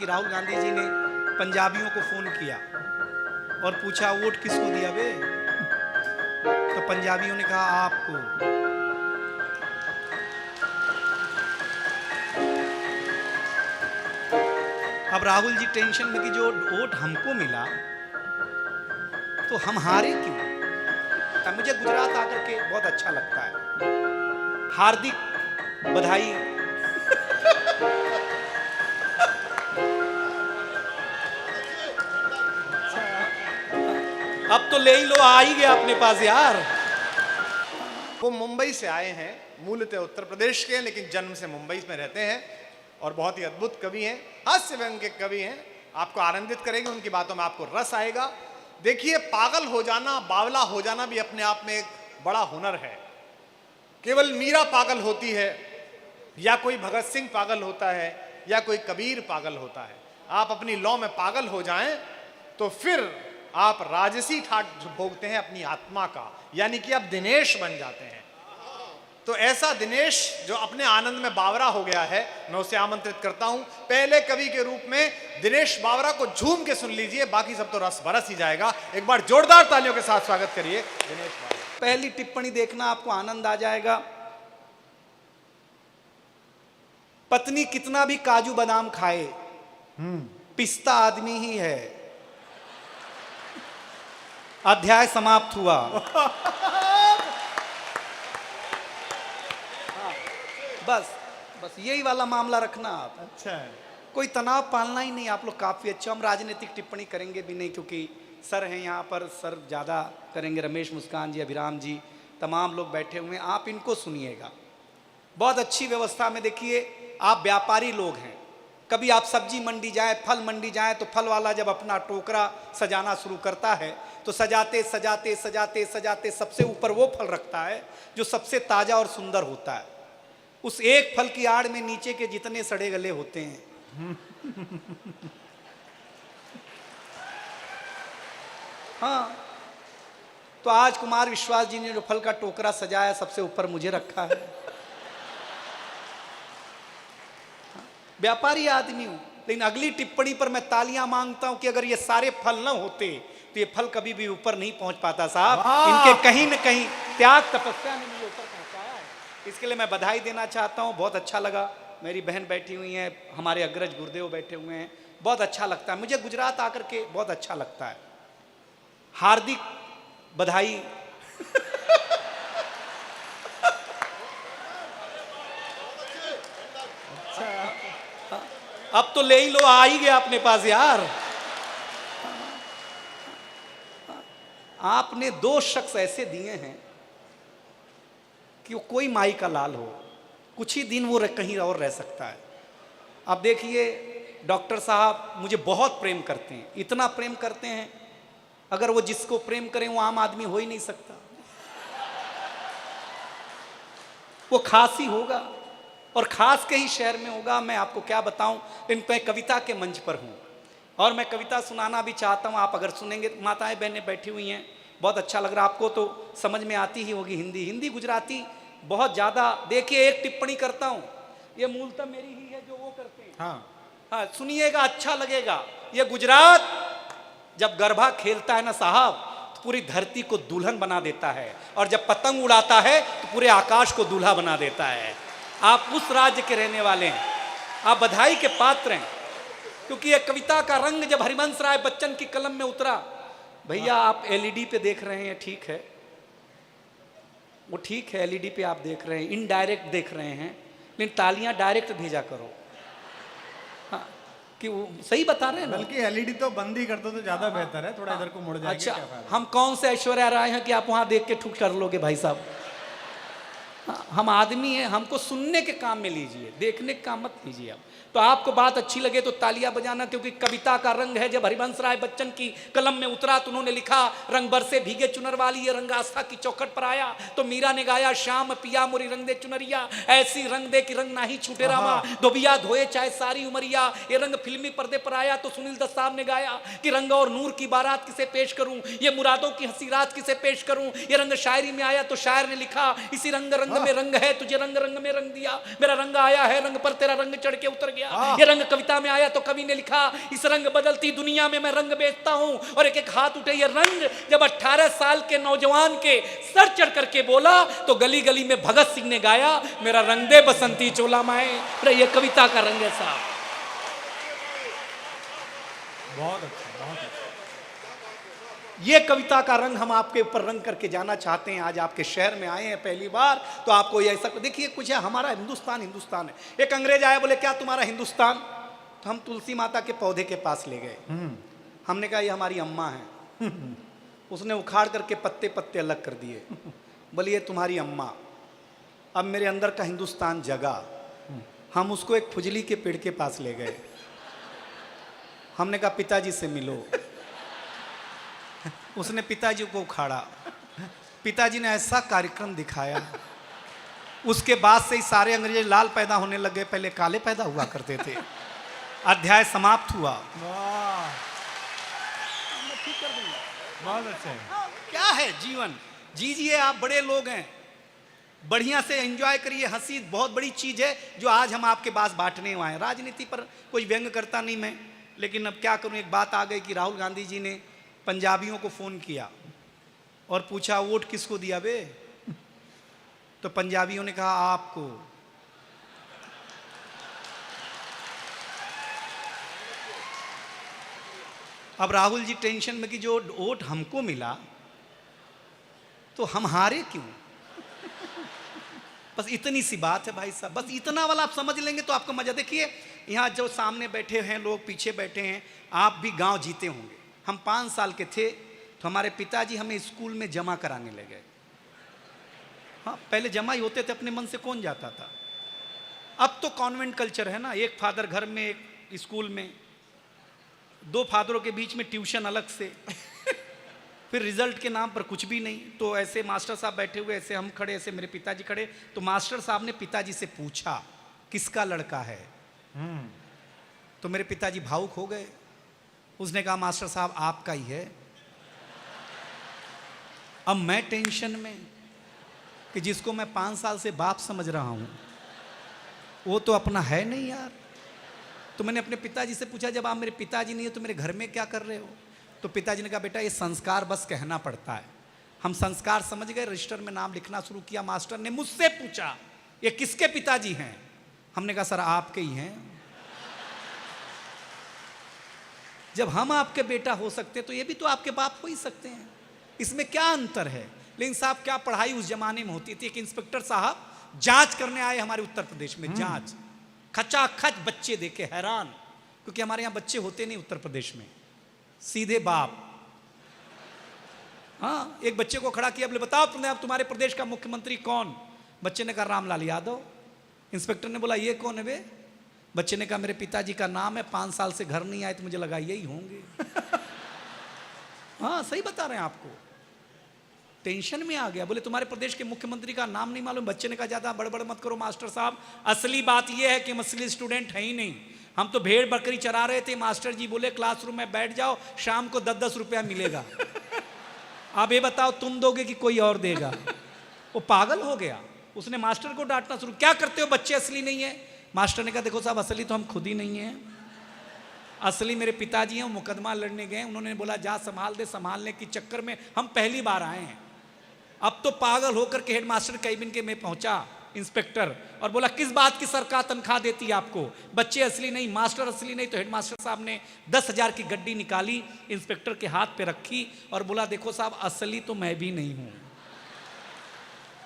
कि राहुल गांधी जी ने पंजाबियों को फोन किया और पूछा वोट किसको दिया बे, तो पंजाबियों ने कहा आपको। अब राहुल जी टेंशन में कि जो वोट हमको मिला तो हम हारे क्यों। मुझे गुजरात आकर के बहुत अच्छा लगता है। हार्दिक बधाई। अब तो ले ही लो, आ ही गया अपने पास यार। वो मुंबई से आए हैं, मूलतः उत्तर प्रदेश के, लेकिन जन्म से मुंबई में रहते हैं और बहुत ही अद्भुत कवि हैं, हास्य व्यंग के कवि हैं। आपको आनंदित करेंगे, उनकी बातों में आपको रस आएगा। देखिए, पागल हो जाना, बावला हो जाना भी अपने आप में एक बड़ा हुनर है। केवल मीरा पागल होती है, या कोई भगत सिंह पागल होता है, या कोई कबीर पागल होता है। आप अपनी लौ में पागल हो जाएं तो फिर आप राजसी ठाट भोगते हैं अपनी आत्मा का, यानी कि आप दिनेश बन जाते हैं। तो ऐसा दिनेश जो अपने आनंद में बावरा हो गया है, मैं उसे आमंत्रित करता हूं पहले कवि के रूप में। दिनेश बावरा को झूम के सुन लीजिए, बाकी सब तो रस बरस ही जाएगा। एक बार जोरदार तालियों के साथ स्वागत करिए दिनेश बावरा। पहली टिप्पणी देखना, आपको आनंद आ जाएगा। पत्नी कितना भी काजू बादाम खाए, पिस्ता आदमी ही है। अध्याय समाप्त हुआ। बस यही वाला मामला रखना आप। अच्छा है, कोई तनाव पालना ही नहीं। आप लोग काफी अच्छा। हम राजनीतिक टिप्पणी करेंगे भी नहीं, क्योंकि सर हैं यहाँ पर, सर ज़्यादा करेंगे। रमेश मुस्कान जी, अभिराम जी, तमाम लोग बैठे हुए हैं, आप इनको सुनिएगा। बहुत अच्छी व्यवस्था में। देखिए, आप व्यापारी लोग हैं, कभी आप सब्जी मंडी जाए, फल मंडी जाए, तो फल वाला जब अपना टोकरा सजाना शुरू करता है तो सजाते सजाते सजाते सजाते सबसे ऊपर वो फल रखता है जो सबसे ताज़ा और सुंदर होता है। उस एक फल की आड़ में नीचे के जितने सड़े गले होते हैं हाँ, तो आज कुमार विश्वास जी ने जो फल का टोकरा सजाया, सबसे ऊपर मुझे रखा है। व्यापारी आदमी हूं, लेकिन अगली टिप्पणी पर मैं तालियां मांगता हूं कि अगर ये सारे फल न होते तो ये फल कभी भी ऊपर नहीं पहुंच पाता साहब। इनके कहीं न कहीं त्याग तपस्या ने मुझे ऊपर पहुंचाया है, इसके लिए मैं बधाई देना चाहता हूं। बहुत अच्छा लगा। मेरी बहन बैठी हुई है, हमारे अग्रज गुरुदेव बैठे हुए हैं, बहुत अच्छा लगता है मुझे। गुजरात आकर के बहुत अच्छा लगता है। हार्दिक बधाई। अब तो ले ही लो, आ ही गया अपने पास यार। आपने दो शख्स ऐसे दिए हैं कि वो कोई माई का लाल हो, कुछ ही दिन वो कहीं और रह सकता है। अब देखिए, डॉक्टर साहब मुझे बहुत प्रेम करते हैं, इतना प्रेम करते हैं, अगर वो जिसको प्रेम करें वो आम आदमी हो ही नहीं सकता। वो खास ही होगा और खास के ही शहर में होगा। मैं आपको क्या बताऊं, लेकिन मैं कविता के मंच पर हूं और मैं कविता सुनाना भी चाहता हूं। आप अगर सुनेंगे, माताएं बहनें बैठी हुई हैं, बहुत अच्छा लग रहा है। आपको तो समझ में आती ही होगी हिंदी गुजराती बहुत ज़्यादा। देखिए, एक टिप्पणी करता हूं, ये मूलतः मेरी ही है जो वो करते हैं। हाँ, सुनिएगा, अच्छा लगेगा। ये गुजरात जब गरबा खेलता है ना साहब, तो पूरी धरती को दुल्हन बना देता है, और जब पतंग उड़ाता है तो पूरे आकाश को दूल्हा बना देता है। आप उस राज्य के रहने वाले हैं, आप बधाई के पात्र हैं, क्योंकि यह कविता का रंग जब हरिवंश राय बच्चन की कलम में उतरा। भैया, आप एलईडी पे देख रहे हैं, ठीक है, वो ठीक है, एलईडी पे आप देख रहे हैं, इनडायरेक्ट देख रहे हैं, लेकिन तालियां डायरेक्ट भेजा करो। हाँ, कि वो सही बता रहे हैं ना। बल्कि एलईडी तो बंद ही कर दो तो ज्यादा बेहतर है, थोड़ा इधर को मुड़ जाएंगे। अच्छा, हम कौन से ऐश्वर्या राय हैं कि आप वहां देख के ठुक कर लोगे भाई साहब। हम आदमी हैं, हमको सुनने के काम में लीजिए, देखने के काम मत लीजिए आप। तो आपको बात अच्छी लगे तो तालियां बजाना, क्योंकि कविता का रंग है। जब हरिवंश राय बच्चन की कलम में उतरा तो उन्होंने लिखा, रंग बरसे भीगे चुनर वाली, ये रंग आस्था की चौखट पर आया। तो मीरा ने गाया, श्याम पिया मोरी रंग दे चुनरिया, ऐसी रंग दे कि रंग ना ही छूटे रामा, धोबिया धोए चाहे सारी उमरिया। ये रंग फिल्मी पर्दे पर आया तो सुनील दत्त साहब ने गाया कि रंग और नूर की बारात किसे पेश करूं, ये मुरादों की हंसी रात किसे पेश करूं। ये रंग शायरी में आया तो शायर ने लिखा, इसी रंग रंग में रंग है, तुझे रंग रंग में रंग दिया, मेरा रंग आया है रंग पर तेरा रंग चढ़ के उतर गया। ये रंग कविता में आया तो कवि ने लिखा, इस रंग बदलती दुनिया में मैं रंग बेचता हूं। और एक एक हाथ उठे ये रंग जब 18 साल के नौजवान के सर चढ़ करके बोला तो गली गली में भगत सिंह ने गाया, मेरा रंग दे बसंती चोला माए। ये कविता का रंग है साहब। बहुत अच्छा, बहुत अच्छा। ये कविता का रंग हम आपके ऊपर रंग करके जाना चाहते हैं। आज आपके शहर में आए हैं पहली बार तो आपको ये ऐसा देखिए कुछ है, हमारा हिंदुस्तान हिंदुस्तान है। एक अंग्रेज आया, बोले क्या तुम्हारा हिंदुस्तान? तो हम तुलसी माता के पौधे के पास ले गए। हमने कहा ये हमारी अम्मा है। उसने उखाड़ करके पत्ते पत्ते अलग कर दिए। बोले ये तुम्हारी अम्मा। अब मेरे अंदर का हिंदुस्तान जगा। हम उसको एक खुजली के पेड़ के पास ले गए। हमने कहा पिताजी से मिलो। उसने पिताजी को उखाड़ा। पिताजी ने ऐसा कार्यक्रम दिखाया, उसके बाद से ही सारे अंग्रेज लाल पैदा होने लगे, पहले काले पैदा हुआ करते थे। अध्याय समाप्त हुआ। ठीक कर दूंगा। बहुत अच्छा है। क्या है जीवन, जीजिए, आप बड़े लोग हैं, बढ़िया से एंजॉय करिए। हंसी बहुत बड़ी चीज है जो आज हम आपके पास बांटने आए हैं। राजनीति पर कोई व्यंग करता नहीं मैं, लेकिन अब क्या करूं, एक बात आ गई कि राहुल गांधी जी ने पंजाबियों को फोन किया और पूछा वोट किसको दिया बे? तो पंजाबियों ने कहा आपको। अब राहुल जी टेंशन में कि जो वोट हमको मिला तो हम हारे क्यों? बस इतनी सी बात है भाई साहब, बस इतना वाला आप समझ लेंगे तो आपको मजा। देखिए यहाँ जो सामने बैठे हैं लोग, पीछे बैठे हैं, आप भी गांव जीते होंगे। हम 5 साल के थे तो हमारे पिताजी हमें स्कूल में जमा कराने लगे। हाँ, पहले जमा ही होते थे, अपने मन से कौन जाता था। अब तो कॉन्वेंट कल्चर है ना, एक फादर घर में, एक स्कूल में, 2 फादरों के बीच में ट्यूशन अलग से। फिर रिजल्ट के नाम पर कुछ भी नहीं। तो ऐसे मास्टर साहब बैठे हुए, ऐसे हम खड़े, ऐसे मेरे पिताजी खड़े। तो मास्टर साहब ने पिताजी से पूछा किसका लड़का है? तो मेरे पिताजी भावुक हो गए। उसने कहा मास्टर साहब आपका ही है। अब मैं टेंशन में कि जिसको मैं 5 साल से बाप समझ रहा हूं वो तो अपना है नहीं यार। तो मैंने अपने पिताजी से पूछा जब आप मेरे पिताजी नहीं है तो मेरे घर में क्या कर रहे हो? तो पिताजी ने कहा बेटा ये संस्कार बस कहना पड़ता है। हम संस्कार समझ गए, रजिस्टर में नाम लिखना शुरू किया। मास्टर ने मुझसे पूछा ये किसके पिताजी हैं? हमने कहा सर आपके ही हैं। जब हम आपके बेटा हो सकते हैं तो ये भी तो आपके बाप हो ही सकते हैं, इसमें क्या अंतर है? लेकिन साहब क्या पढ़ाई उस जमाने में होती थी। एक इंस्पेक्टर साहब जांच करने आए हमारे उत्तर प्रदेश में, जांच खचाखच बच्चे देखे हैरान, क्योंकि हमारे यहाँ बच्चे होते नहीं उत्तर प्रदेश में, सीधे बाप। हाँ, एक बच्चे को खड़ा किया, बोले बताओ अब तुम्हारे प्रदेश का मुख्यमंत्री कौन? बच्चे ने कहा रामलाल यादव। इंस्पेक्टर ने बोला ये कौन है बे? बच्चे ने कहा मेरे पिताजी का नाम है, 5 साल से घर नहीं आए तो मुझे लगा यही होंगे। हाँ सही बता रहे हैं आपको। टेंशन में आ गया, बोले तुम्हारे प्रदेश के मुख्यमंत्री का नाम नहीं मालूम। बच्चे ने कहा ज्यादा बड़बड़ मत करो मास्टर साहब, असली बात यह है कि हम असली स्टूडेंट है ही नहीं, हम तो भेड़ बकरी चरा रहे थे। मास्टर जी बोले क्लासरूम में बैठ जाओ, शाम को 10-10 रुपया मिलेगा। अब ये बताओ तुम दोगे कि कोई और देगा? वो पागल हो गया। उसने मास्टर को डांटना शुरू, क्या करते हो, बच्चे असली नहीं है। मास्टर ने कहा देखो साहब असली तो हम खुद ही नहीं हैं, असली मेरे पिताजी हैं, वो मुकदमा लड़ने गए। उन्होंने बोला जा संभाल दे, संभालने के चक्कर में हम पहली बार आए हैं। अब तो पागल होकर के हेडमास्टर कैबिन के में पहुंचा इंस्पेक्टर और बोला किस बात की सरकार तनख्वाह देती है आपको? बच्चे असली नहीं, मास्टर असली नहीं। तो हेडमास्टर साहब ने 10,000 की गड्डी निकाली, इंस्पेक्टर के हाथ पे रखी और बोला देखो साहब असली तो मैं भी नहीं हूं,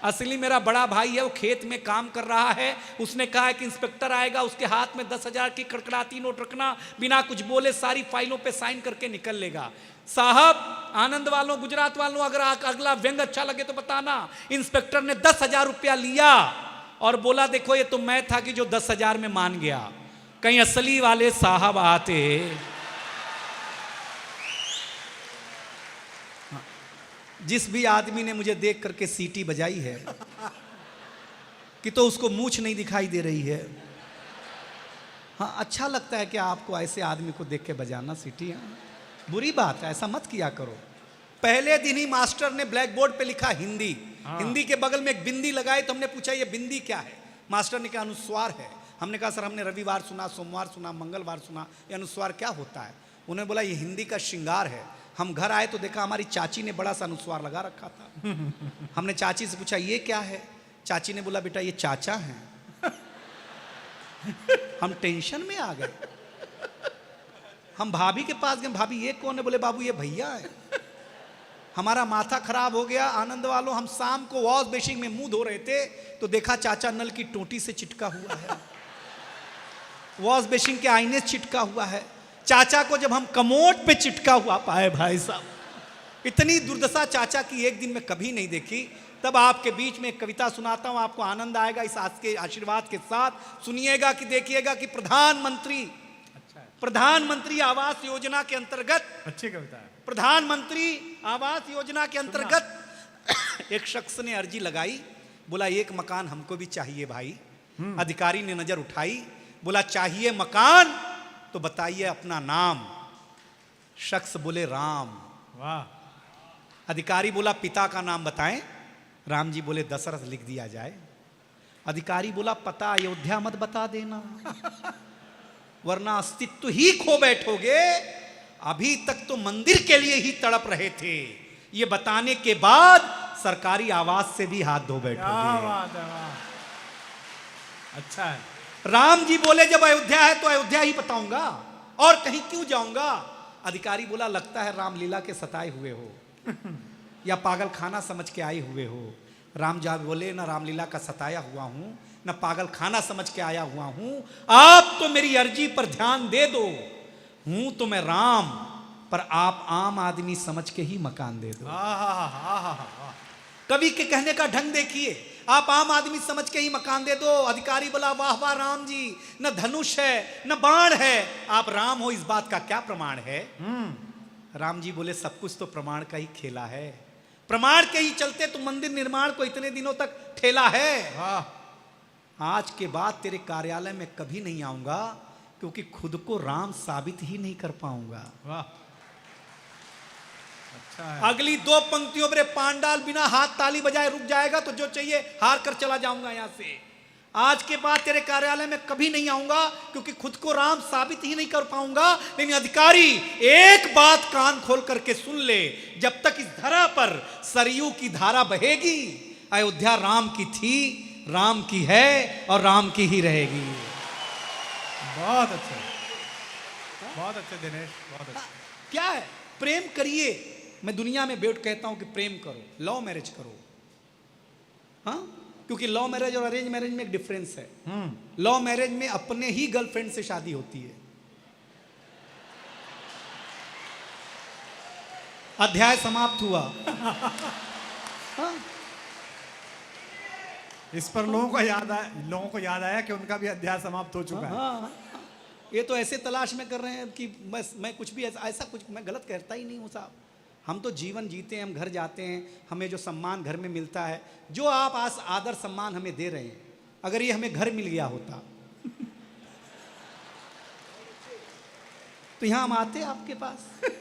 असली मेरा बड़ा भाई है, वो खेत में काम कर रहा है। उसने कहा है कि इंस्पेक्टर आएगा उसके हाथ में 10,000 की कड़कड़ाती नोट रखना, बिना कुछ बोले सारी फाइलों पे साइन करके निकल लेगा। साहब आनंद वालों, गुजरात वालों, अगर अगला व्यंग अच्छा लगे तो बताना। इंस्पेक्टर ने 10,000 रुपया लिया और बोला देखो ये तो मैं था कि जो 10,000 में मान गया, कहीं असली वाले साहब आते। जिस भी आदमी ने मुझे देख करके सीटी बजाई है कि तो उसको मूंछ नहीं दिखाई दे रही है। हाँ अच्छा लगता है कि आपको ऐसे आदमी को देख के बजाना सीटी। हाँ बुरी बात है, ऐसा मत किया करो। पहले दिन ही मास्टर ने ब्लैक बोर्ड पे लिखा हिंदी, हिंदी के बगल में एक बिंदी लगाई तो हमने पूछा ये बिंदी क्या है? मास्टर ने कहा अनुस्वार है। हमने कहा सर हमने रविवार सुना, सोमवार सुना, मंगलवार सुना, ये अनुस्वार क्या होता है? उन्होंने बोला ये हिंदी का श्रृंगार है। हम घर आए तो देखा हमारी चाची ने बड़ा सा अनुस्वार लगा रखा था। हमने चाची से पूछा ये क्या है? चाची ने बोला बेटा ये चाचा हैं। हम टेंशन में आ गए। हम भाभी के पास गए, भाभी ये कौन है? बोले बाबू ये भैया है। हमारा माथा खराब हो गया। आनंद वालों, हम शाम को वॉश बेसिन में मुंह धो रहे थे तो देखा चाचा नल की टोटी से चिटका हुआ है, वॉश बेसिन के आईने से चिटका हुआ है। चाचा को जब हम कमोड पे चिटका हुआ पाए, भाई साहब, इतनी दुर्दशा चाचा की एक दिन में कभी नहीं देखी। तब आपके बीच में एक कविता सुनाता हूं, आपको आनंद आएगा। इस आज के आशीर्वाद के साथ सुनिएगा कि देखिएगा कि प्रधानमंत्री आवास योजना के अंतर्गत, अच्छी कविता है। प्रधानमंत्री आवास योजना के अंतर्गत एक शख्स ने अर्जी लगाई, बोला एक मकान हमको भी चाहिए भाई। अधिकारी ने नजर उठाई, बोला चाहिए मकान तो बताइए अपना नाम। शख्स बोले राम। वाह। अधिकारी बोला पिता का नाम बताएं। राम जी बोले दशरथ लिख दिया जाए। अधिकारी बोला पता अयोध्या मत बता देना वरना अस्तित्व ही खो बैठोगे। अभी तक तो मंदिर के लिए ही तड़प रहे थे, ये बताने के बाद सरकारी आवास से भी हाथ धो बैठोगे। वाह, वाह। अच्छा है। राम जी बोले जब अयोध्या है तो अयोध्या ही बताऊंगा, और कहीं क्यों जाऊंगा। अधिकारी बोला लगता है रामलीला के सताए हुए हो या पागल खाना समझ के आए हुए हो। राम जी बोले ना रामलीला का सताया हुआ हूं ना पागल खाना समझ के आया हुआ हूं। आप तो मेरी अर्जी पर ध्यान दे दो। हूं तो मैं राम, पर आप आम आदमी समझ के ही मकान दे दो। कवि के कहने का ढंग देखिए, आप आम आदमी समझ के ही मकान दे दो। अधिकारी बोला वाह वाह राम जी, न धनुष है न बाण है, आप राम हो इस बात का क्या प्रमाण है? राम जी बोले सब कुछ तो प्रमाण का ही खेला है, प्रमाण के ही चलते तो मंदिर निर्माण को इतने दिनों तक ठेला है। आज के बाद तेरे कार्यालय में कभी नहीं आऊंगा क्योंकि खुद को राम साबित ही नहीं कर पाऊंगा। वाह, अच्छा है। अगली दो पंक्तियों पर पांडाल बिना हाथ ताली बजाए रुक जाएगा तो जो चाहिए हार कर चला जाऊंगा यहां से। आज के बाद तेरे कार्यालय में कभी नहीं आऊंगा क्योंकि खुद को राम साबित ही नहीं कर पाऊंगा। लेकिन अधिकारी एक बात कान खोल करके सुन ले, जब तक इस धरा पर सरयू की धारा बहेगी अयोध्या राम की थी, राम की है और राम की ही रहेगी। बहुत अच्छे, बहुत अच्छे दिनेश, बहुत अच्छे। क्या है? प्रेम करिए। मैं दुनिया में बैठ कहता हूं कि प्रेम करो, लव मैरिज करो। हाँ, क्योंकि लव मैरिज और अरेंज मैरिज में एक डिफरेंस है। लव मैरिज में अपने ही गर्लफ्रेंड से शादी होती है। अध्याय समाप्त हुआ। हाँ? इस पर लोगों को याद आया कि उनका भी अध्याय समाप्त हो चुका है। हाँ, ये तो ऐसे तलाश में कर रहे हैं कि बस मैं कुछ भी ऐसा कुछ मैं गलत कहता ही नहीं हूँ साहब। हम तो जीवन जीते हैं, हम घर जाते हैं, हमें जो सम्मान घर में मिलता है, जो आप आज आदर सम्मान हमें दे रहे हैं, अगर ये हमें घर मिल गया होता तो यहां हम आते आपके पास।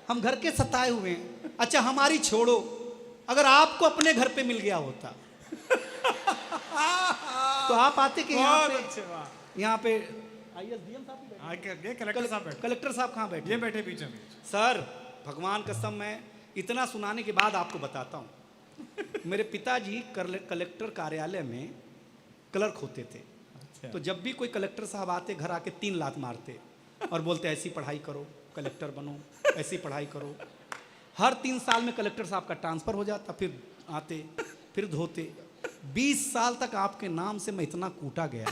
हम घर के सताए हुए हैं। अच्छा हमारी छोड़ो, अगर आपको अपने घर पे मिल गया होता तो आप आते कि यहाँ पे ISDM साहब, कलेक्टर साहब कहाँ बैठे? ये बैठे बीच में। सर भगवान कसम मैं इतना सुनाने के बाद आपको बताता हूँ। मेरे पिताजी कलेक्टर कार्यालय में क्लर्क होते थे। अच्छा। तो जब भी कोई कलेक्टर साहब आते घर आके 3 लात मारते और बोलते ऐसी पढ़ाई करो, कलेक्टर बनो, ऐसी पढ़ाई करो। हर 3 साल में कलेक्टर साहब का ट्रांसफर हो जाता, फिर आते फिर धोते। 20 साल तक आपके नाम से मैं इतना कूटा गया।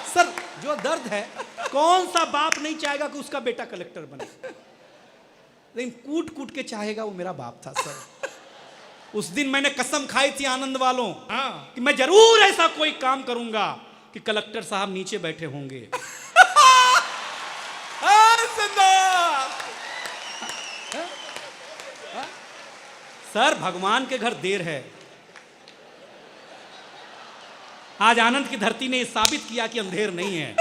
सर जो दर्द है, कौन सा बाप नहीं चाहेगा कि उसका बेटा कलेक्टर बने, लेकिन कूट कूट के चाहेगा वो मेरा बाप था सर। उस दिन मैंने कसम खाई थी आनंद वालों कि मैं जरूर ऐसा कोई काम करूंगा कि कलेक्टर साहब नीचे बैठे होंगे। सर भगवान के घर देर है। आज आनंद की धरती ने यह साबित किया कि अंधेर नहीं है।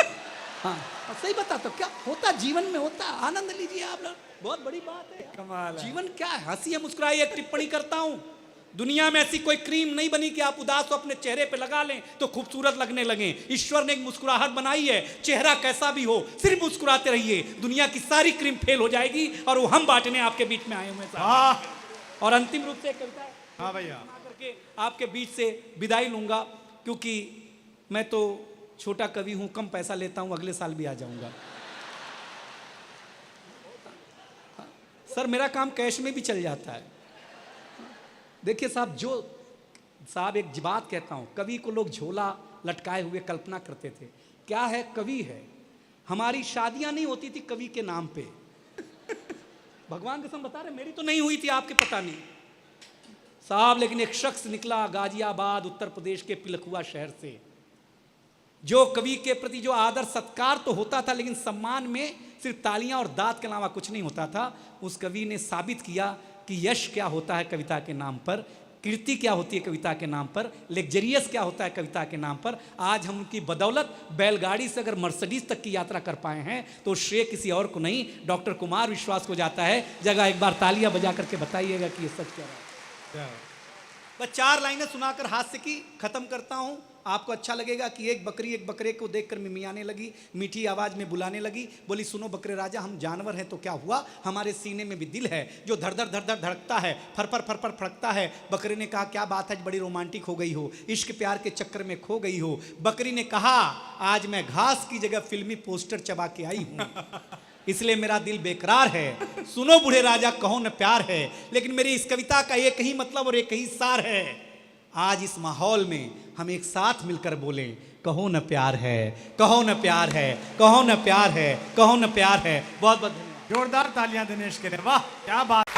हाँ। और सही बताता हूं, क्या होता जीवन में होता, आनंद लीजिए आप लोग, बहुत बड़ी बात है। कमाल है। जीवन क्या है, हंसिए मुस्कुराइए। एक टिप्पणी करता हूं, दुनिया में ऐसी कोई क्रीम नहीं बनी कि आप उदास हो अपने चेहरे पे लगा लें तो खूबसूरत लगने लगे। ईश्वर ने एक मुस्कुराहट बनाई है, चेहरा कैसा भी हो सिर्फ मुस्कुराते रहिए, दुनिया की सारी क्रीम फेल हो जाएगी और वो हम बांटने आपके बीच में आए हुए हैं। वाह। और अंतिम रूप से एक कविता हाँ भैया। सुना करके आपके बीच से विदाई लूंगा, क्योंकि मैं तो छोटा कवि हूं, कम पैसा लेता हूं, अगले साल भी आ जाऊंगा। सर मेरा काम कैश में भी चल जाता है। देखिए साहब एक बात कहता हूं, कवि को लोग झोला लटकाए हुए कल्पना करते थे। क्या है, कवि है। हमारी शादियां नहीं होती थी कवि के नाम पे। भगवान कसम बता रहे, मेरी तो नहीं हुई थी, आपके पता नहीं साहब, लेकिन एक शख्स निकला गाजियाबाद उत्तर प्रदेश के पिलखुआ शहर से, जो कवि के प्रति जो आदर सत्कार तो होता था, लेकिन सम्मान में सिर्फ तालियां और दाद के अलावा कुछ नहीं होता था। उस कवि ने साबित किया कि यश क्या होता है कविता के नाम पर, कीर्ति क्या होती है कविता के नाम पर, लग्जरियस क्या होता है कविता के नाम पर। आज हम उनकी बदौलत बैलगाड़ी से अगर मर्सिडीज तक की यात्रा कर पाए हैं तो श्रेय किसी और को नहीं, डॉक्टर कुमार विश्वास को जाता है। जगह एक बार तालियां बजा करके बताइएगा कि ये सच कह रहा है। बस 4 लाइनें सुनाकर हास्य की खत्म करता हूं। आपको अच्छा लगेगा कि एक बकरी एक बकरे को देखकर मिमियाने लगी, मीठी आवाज में बुलाने लगी, बोली सुनो बकरे राजा, हम जानवर हैं तो क्या हुआ, हमारे सीने में भी दिल है जो धड़ धड़ धड़कता है, फरफर फरफर फड़कता है। बकरे ने कहा क्या बात है, बड़ी रोमांटिक हो गई हो, इश्क प्यार के चक्कर में खो गई हो। बकरी ने कहा आज मैं घास की जगह फिल्मी पोस्टर चबा के आई हूं, इसलिए मेरा दिल बेकरार है। सुनो बूढ़े राजा कहो न प्यार है, लेकिन मेरी इस कविता का एक ही मतलब और एक ही सार है, आज इस माहौल में हम एक साथ मिलकर बोलें कहो न प्यार है, कहो न प्यार है, कहो न प्यार है, कहो न प्यार है। बहुत बहुत धन्यवाद। जोरदार तालियां दिनेश के लिए, वाह क्या बात।